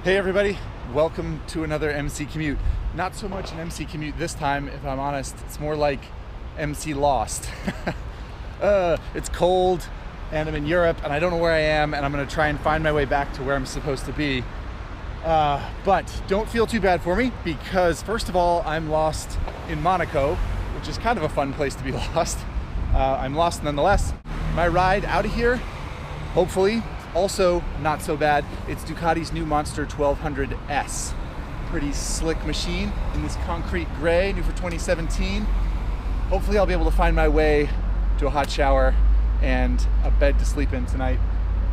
Hey everybody, welcome to another MC Commute. Not so much an MC Commute this time, if I'm honest. It's more like MC Lost. It's cold and I'm in Europe and I don't know where I am, and I'm gonna try and find my way back to where I'm supposed to be. But don't feel too bad for me, because first of all, I'm lost in Monaco, which is kind of a fun place to be lost. I'm lost nonetheless. My ride out of here, hopefully, also not so bad. It's Ducati's new Monster 1200S. Pretty slick machine in this concrete gray, new for 2017. Hopefully I'll be able to find my way to a hot shower and a bed to sleep in tonight.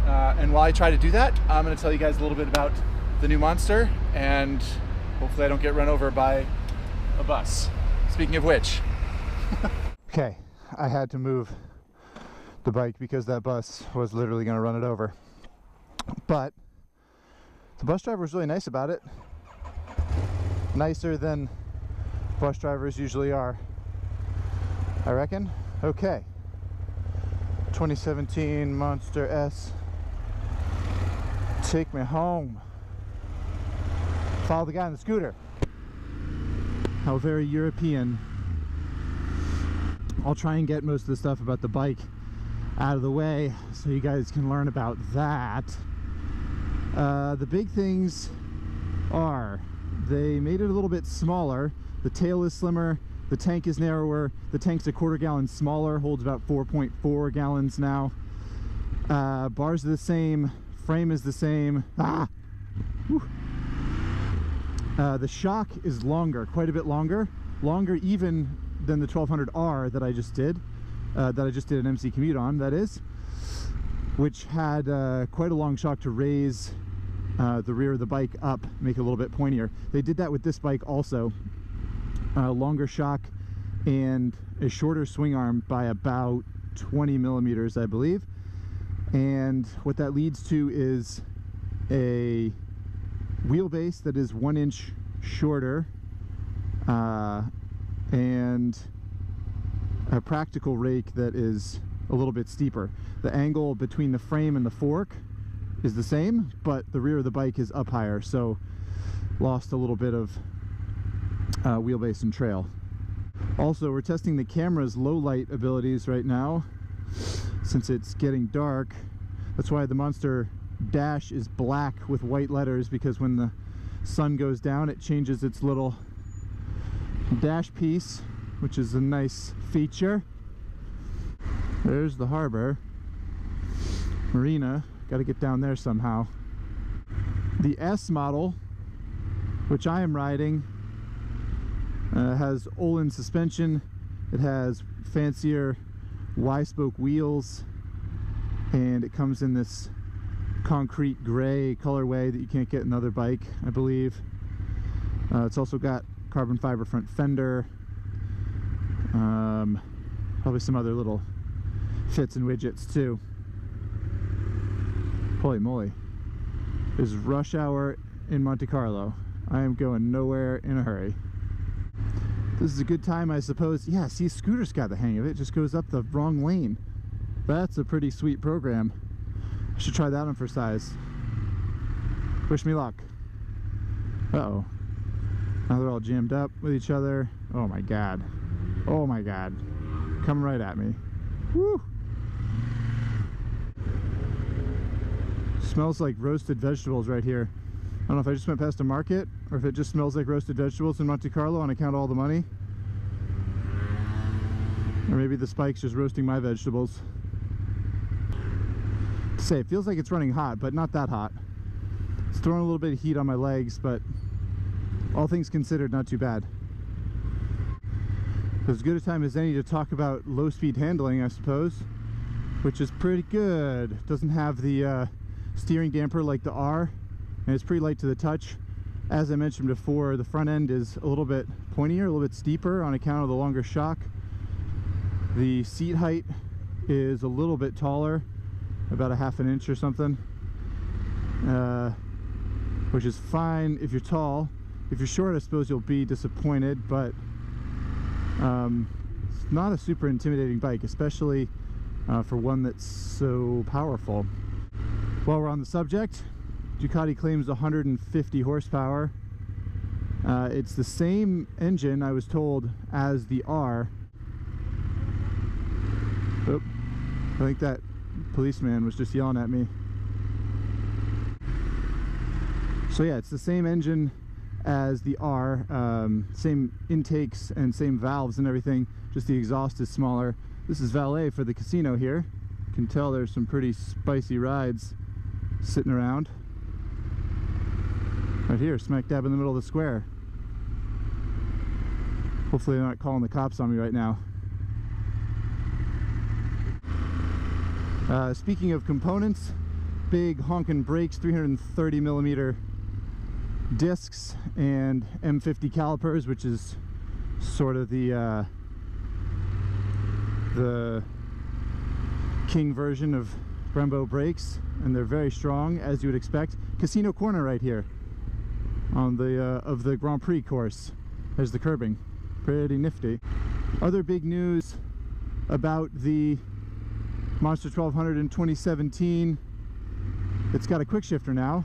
And while I try to do that, I'm gonna tell you guys a little bit about the new Monster, and hopefully I don't get run over by a bus. Speaking of which. Okay, I had to move the bike because that bus was literally gonna run it over. But the bus driver was really nice about it. Nicer than bus drivers usually are, I reckon. Okay. 2017 Monster S. Take me home. Follow the guy on the scooter. How very European. I'll try and get most of the stuff about the bike out of the way so you guys can learn about that. The big things are, they made it a little bit smaller. The tail is slimmer, the tank is narrower, the tank's a quarter gallon smaller, holds about 4.4 gallons now. Bars are the same, frame is the same. The shock is longer, quite a bit longer even than the 1200R that I just did. An MC Commute on, that is, which had quite a long shock to raise the rear of the bike up, make it a little bit pointier. They did that with this bike also. Longer shock and a shorter swing arm by about 20 millimeters, I believe. And what that leads to is a wheelbase that is 1 inch shorter and a practical rake that is a little bit steeper. The angle between the frame and the fork is the same, but the rear of the bike is up higher, so lost a little bit of wheelbase and trail. Also, we're testing the camera's low light abilities right now since it's getting dark. That's why the Monster dash is black with white letters, because when the sun goes down it changes its little dash piece, which is a nice feature. There's the harbor marina, got to get down there somehow. The S model, which I am riding, has Olin suspension. It has fancier Y-spoke wheels, and it comes in this concrete gray colorway that you can't get in another bike, I believe. It's also got carbon fiber front fender, probably some other little fits and widgets too. Holy moly, it's rush hour in Monte Carlo. I am going nowhere in a hurry. This is a good time, I suppose. Yeah, see, Scooter's got the hang of it, just goes up the wrong lane. That's a pretty sweet program. I should try that on for size. Wish me luck. Uh-oh. Now they're all jammed up with each other. Oh my god. Oh my god. Come right at me. Woo! Smells like roasted vegetables right here. I don't know if I just went past a market or if it just smells like roasted vegetables in Monte Carlo on account of all the money. Or maybe the spike's just roasting my vegetables. To say, it feels like it's running hot, but not that hot. It's throwing a little bit of heat on my legs, but all things considered, not too bad. As good a time as any to talk about low-speed handling, I suppose, which is pretty good. Doesn't have the steering damper like the R, and it's pretty light to the touch. As I mentioned before, the front end is a little bit pointier, a little bit steeper on account of the longer shock. The seat height is a little bit taller, about a ½ inch or something, which is fine if you're tall. If you're short, I suppose you'll be disappointed, but it's not a super intimidating bike, especially for one that's so powerful. While we're on the subject, Ducati claims 150 horsepower. It's the same engine, I was told, as the R. Oh, I think that policeman was just yelling at me. So yeah, it's the same engine as the R, same intakes and same valves and everything, just the exhaust is smaller. This is valet for the casino here. You can tell there's some pretty spicy rides sitting around. Right here, smack dab in the middle of the square. Hopefully they're not calling the cops on me right now. Speaking of components, big honkin' brakes, 330 millimeter discs, and M50 calipers, which is sort of the king version of Brembo brakes, and they're very strong, as you would expect. Casino corner right here on the of the Grand Prix course. There's the curbing, pretty nifty. Other big news about the Monster 1200 in 2017, it's got a quick shifter now.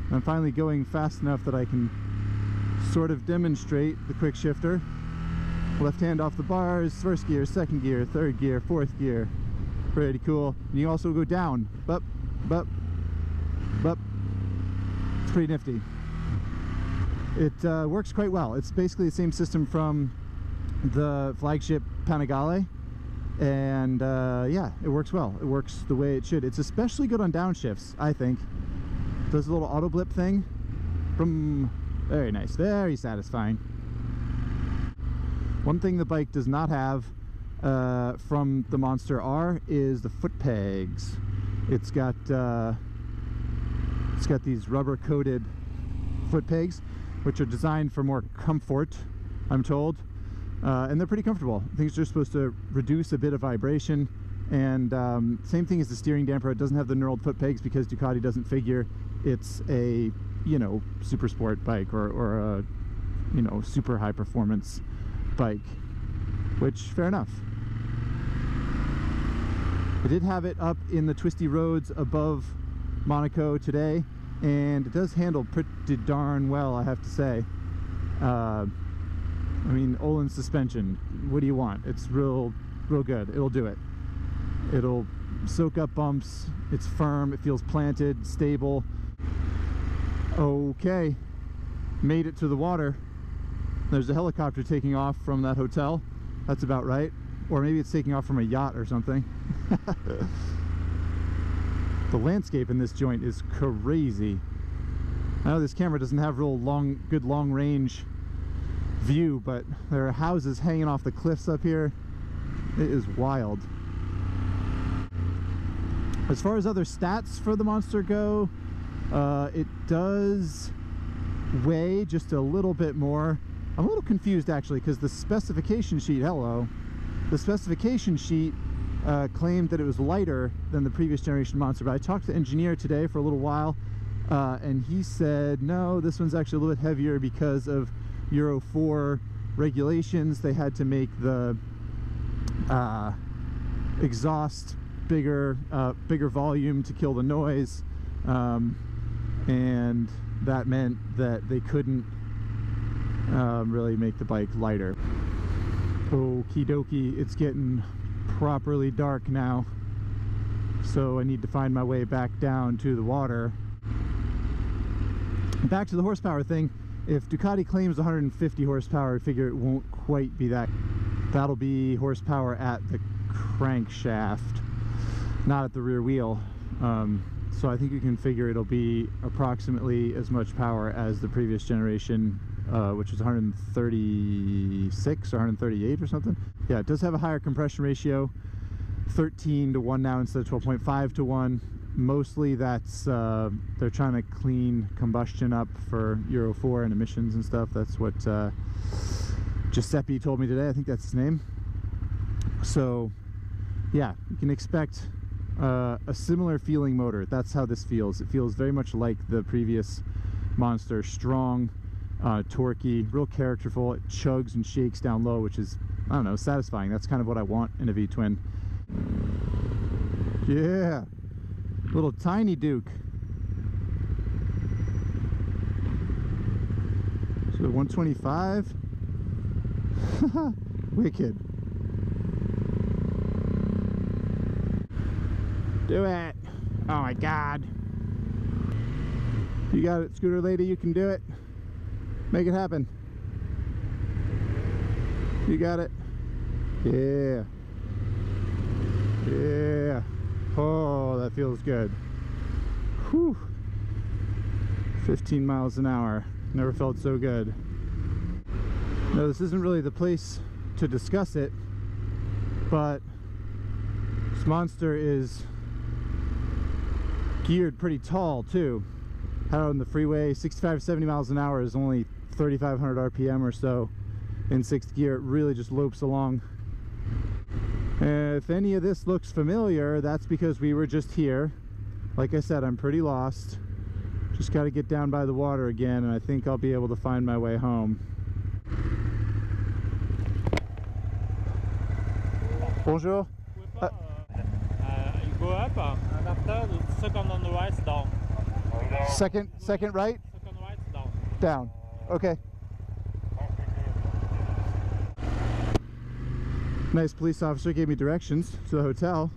I'm finally going fast enough that I can sort of demonstrate the quick shifter. Left hand off the bars, first gear, second gear, third gear, fourth gear. Pretty cool. And you also go down, bup, bup, bup. It's pretty nifty. It works quite well. It's basically the same system from the flagship Panigale, and yeah, it works well. It works the way it should. It's especially good on downshifts, I think. Does a little auto blip thing. Very nice, very satisfying. One thing the bike does not have from the Monster R is the foot pegs. It's got these rubber coated foot pegs, which are designed for more comfort, I'm told, and they're pretty comfortable. I think they're supposed to reduce a bit of vibration, and same thing as the steering damper. It doesn't have the knurled foot pegs because Ducati doesn't figure it's a, you know, super sport bike or a, you know, super high performance bike, which, fair enough. I did have it up in the twisty roads above Monaco today, and it does handle pretty darn well, I have to say. I mean, Olin suspension, what do you want? It's real good. It'll do it. It'll soak up bumps. It's firm. It feels planted, stable. Okay, made it to the water. There's a helicopter taking off from that hotel. That's about right. Or maybe it's taking off from a yacht or something. The landscape in this joint is crazy. I know this camera doesn't have real good long range view, but there are houses hanging off the cliffs up here. It is wild. As far as other stats for the Monster go, it does weigh just a little bit more. I'm a little confused actually, because the specification sheet, the specification sheet claimed that it was lighter than the previous generation Monster, but I talked to the engineer today for a little while, and he said no, this one's actually a little bit heavier because of Euro 4 regulations. They had to make the exhaust bigger volume to kill the noise, and that meant that they couldn't really make the bike lighter. Okie dokie, it's getting properly dark now, so I need to find my way back down to the water. Back to the horsepower thing. If Ducati claims 150 horsepower, I figure it won't quite be that. That'll be horsepower at the crankshaft, not at the rear wheel. So I think you can figure it'll be approximately as much power as the previous generation, which was 136 or 138 or something. Yeah, it does have a higher compression ratio, 13:1 now instead of 12.5:1. Mostly that's they're trying to clean combustion up for Euro 4 and emissions and stuff. That's what Giuseppe told me today. I think that's his name. So yeah, you can expect a similar feeling motor. That's how this feels. It feels very much like the previous Monster. Strong, torquey, real characterful. It chugs and shakes down low, which is, I don't know, satisfying. That's kind of what I want in a V-twin. Yeah, little tiny Duke. So 125. Wicked. Do it. Oh my God. You got it, scooter lady. You can do it. Make it happen. You got it. Yeah. Yeah. Oh, that feels good. Whew. 15 miles an hour. Never felt so good. No, this isn't really the place to discuss it, but this monster is geared pretty tall too. Out on the freeway, 65 to 70 miles an hour is only 3,500 RPM or so. In 6th gear, it really just lopes along. If any of this looks familiar, that's because we were just here. Like I said, I'm pretty lost. Just got to get down by the water again, and I think I'll be able to find my way home. Bonjour. You go up, and after the second on the right is down. Second right? Second right is down. Down. Okay. Nice police officer gave me directions to the hotel.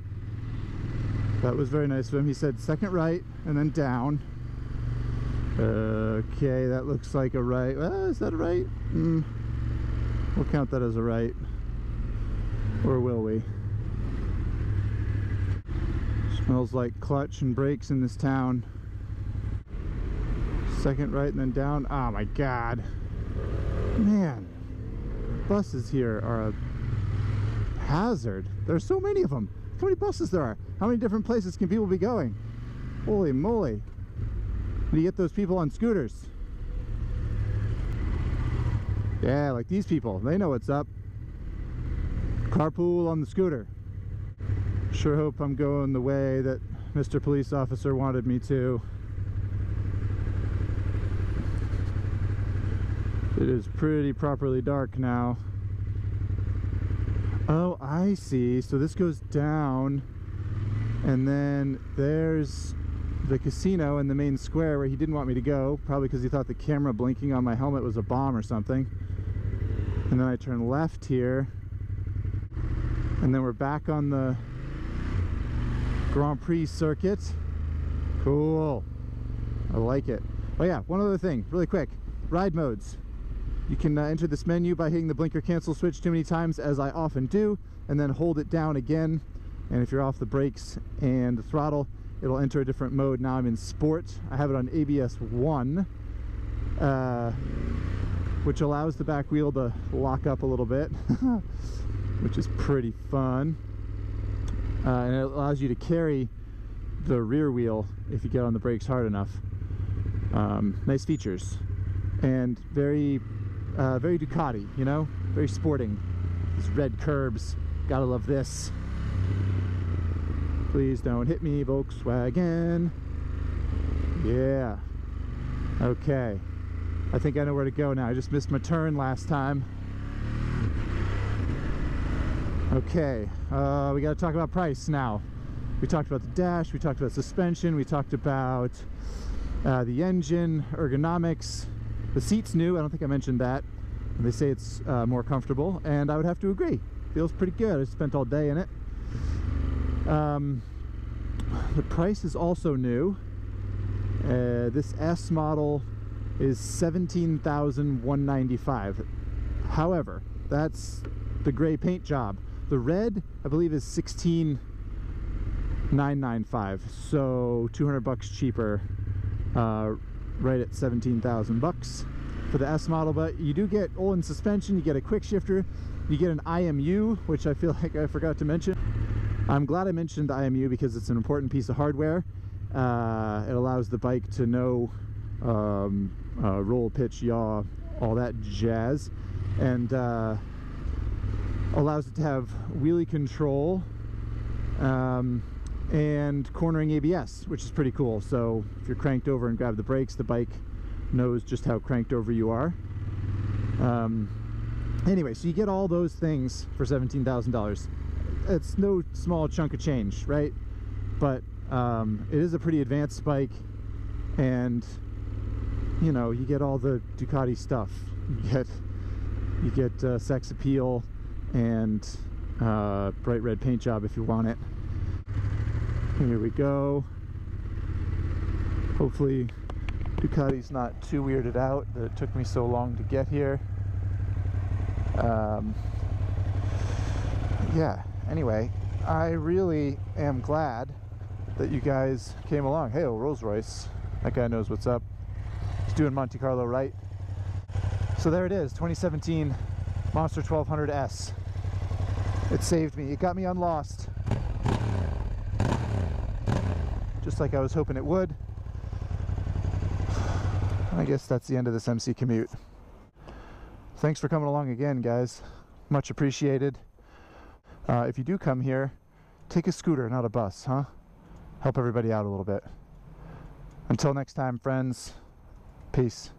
That was very nice of him. He said second right and then down. Okay, that looks like a right. Is that a right? We'll count that as a right. Or will we? Smells like clutch and brakes in this town. Second right and then down. Oh my God. Man, buses here are a hazard. There's so many of them. How many buses there are? How many different places can people be going? Holy moly. And you get those people on scooters. Yeah, like these people. They know what's up. Carpool on the scooter. Sure hope I'm going the way that Mr. Police Officer wanted me to. It is pretty properly dark now. Oh, I see. So this goes down, and then there's the casino in the main square where he didn't want me to go, probably because he thought the camera blinking on my helmet was a bomb or something. And then I turn left here, and then we're back on the Grand Prix circuit. Cool. I like it. Oh yeah, one other thing, really quick. Ride modes. You can enter this menu by hitting the blinker cancel switch too many times, as I often do, and then hold it down again. And if you're off the brakes and the throttle, it'll enter a different mode. Now I'm in sport. I have it on ABS 1, which allows the back wheel to lock up a little bit, which is pretty fun. And it allows you to carry the rear wheel if you get on the brakes hard enough. Nice features, and very Ducati, you know, very sporting. These red curbs, gotta love this. Please don't hit me, Volkswagen. Yeah. Okay. I think I know where to go now. I just missed my turn last time. Okay, we gotta talk about price now. We talked about the dash, we talked about suspension, we talked about the engine, ergonomics. The seat's new, I don't think I mentioned that. They say it's more comfortable, and I would have to agree. Feels pretty good. I spent all day in it. The price is also new. This S model is $17,195. However, that's the gray paint job. The red, I believe, is $16,995. So 200 bucks cheaper, right at 17,000 bucks for the S model. But you do get Olin suspension, you get a quick shifter, you get an IMU, which I feel like I forgot to mention. I'm glad I mentioned the IMU because it's an important piece of hardware. It allows the bike to know roll, pitch, yaw, all that jazz, and allows it to have wheelie control and cornering ABS, which is pretty cool. So if you're cranked over and grab the brakes, the bike knows just how cranked over you are. Anyway, so you get all those things for $17,000. It's no small chunk of change, right? But it is a pretty advanced bike, and you know, you get all the Ducati stuff. You get sex appeal and bright red paint job if you want it. Here we go. Hopefully Ducati's not too weirded out that it took me so long to get here. Yeah, anyway, I really am glad that you guys came along. Hey, Rolls Royce, that guy knows what's up. He's doing Monte Carlo right. So there it is, 2017 Monster 1200S. It saved me, it got me unlost. Just like I was hoping it would. I guess that's the end of this MC Commute. Thanks for coming along again, guys. Much appreciated. If you do come here, take a scooter, not a bus, huh? Help everybody out a little bit. Until next time, friends. Peace.